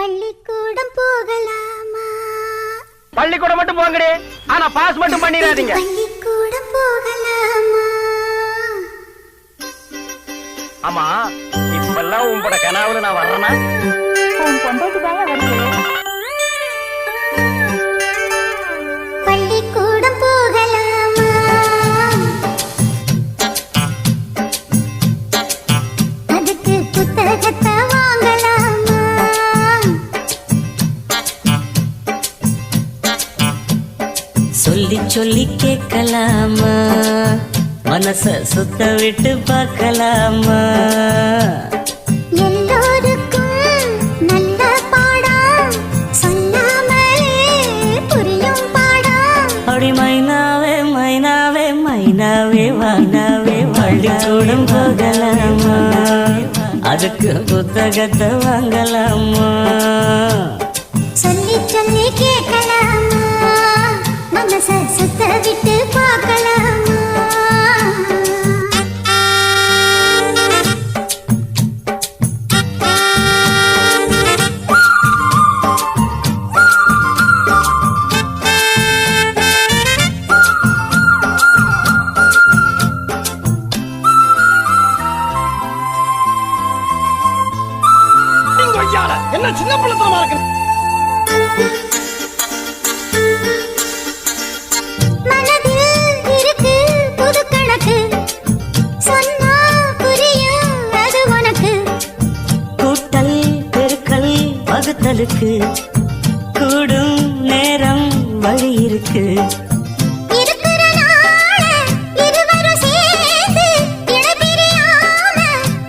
பள்ளிக்கூடம் போகலாமா? பள்ளிக்கூடம் மட்டும் போங்கடி, ஆனா பாஸ் மட்டும் பண்ணிடாதீங்க. பள்ளிக்கூடம் போகலாமா? ஆமா, இப்பெல்லாம் உங்களோட கனாவுல நான் வர்றேனா? உன் பொண்டாட்டி தான் வருது. பள்ளிக்கூடம் போகலாமா? அதுக்கு புத்தகத்தை வாங்கலாமா? சொல்லி சொல்லி கேட்கலாமா? மனச சுத்த விட்டு பார்க்கலாமா? எல்லோருக்கும் நல்ல பாடம் சொல்லாமலே புரியும் பாடம். அப்படி மைனாவே மைனாவே மைனாவே வானாவே பள்ளிக்கூடம் போகலாமா? அதுக்கு புத்தகத்தை வாங்கலாமா? சொல்லி சொல்லி கேட்கலாமா? மனச சுத்த விட்டு பார்க்கலாமா? என்ன சின்ன பிள்ளைத்தனமா இருக்கு? மனதில் இருக்கு புது கணக்கு, சொன்னா புரியும் அது உனக்கு. கூட்டல் பெருக்கல் வகுத்தலுக்கு கூடும் நேரம் வழி இருக்கு. இருக்கிற நாள இருவரும் சேர்ந்து இடைபிரியாம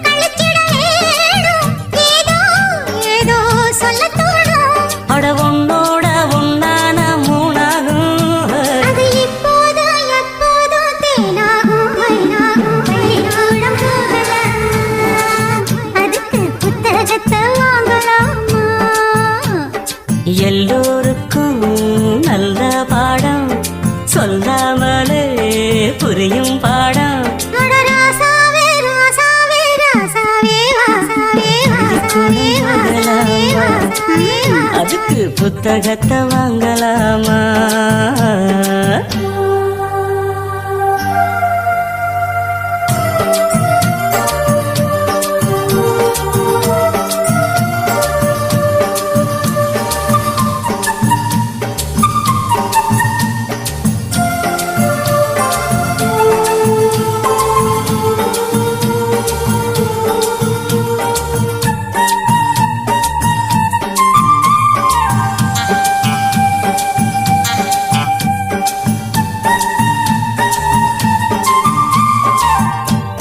கழிச்சிட வேணும். ஏதோ ஏதோ சொல்லத் தோணும். அட உன்னோட உன்னான மூணாகும். அது இப்போதும் எப்போதும் தேனாகும் வைனாகும். பள்ளிக்கூடம் போகலாமா? அதுக்கு புத்தகத்தை வாங்கலாமா? எல்லோருக்கும் நல்ல பாடம் சொல்லாமலே புரியும் பாடம். அட ராசாவே ராசாவே ராசாவே ராசாவே ராசாவே ராசாவே ராசாவே. அதுக்கு புத்தகத்தை வாங்கலாமா?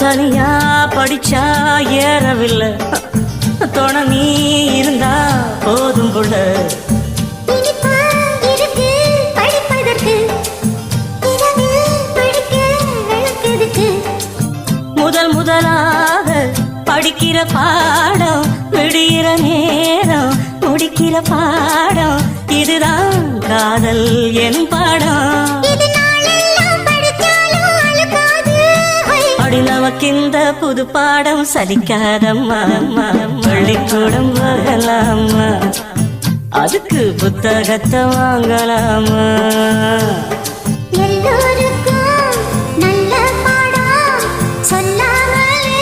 தனியா படிச்சா ஏறவில்லை, துணை நீ இருந்தா போதும் புள்ள. இனிப்பா இருக்கு படிப்பதற்கு, இரவில் படிக்க விளக்குதுக்கு. முதல் முதலாக படிக்கிற பாடம் விடுகிற நேரம் முடிக்கிற பாடம். இதுதான் காதல் என் பாடம். இது நாளெல்லாம் படிச்சாலும் அழுக்காது. அப்படி நமக்கு இந்த புது பாடம் சலிக்காதம்மா. பள்ளிக்கூடம் போகலாமா? அதுக்கு புத்தகத்தை வாங்கலாமா? எல்லோருக்கும் நல்ல பாடம் சொல்லாமலே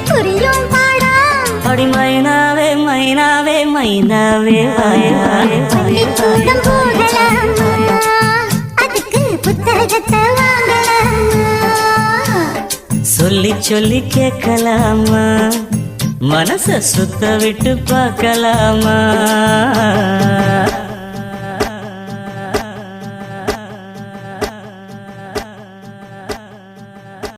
புரியும் பாடம். அப்படி மைனாவே மைனாவே மைனாவே பள்ளிக்கூடம் போகலாமா? அதுக்கு புத்தகத்தை வாங்கலாமா? சொல்லி சொல்லி கேட்கலாமா? மனச சுத்த விட்டு பார்க்கலாமா?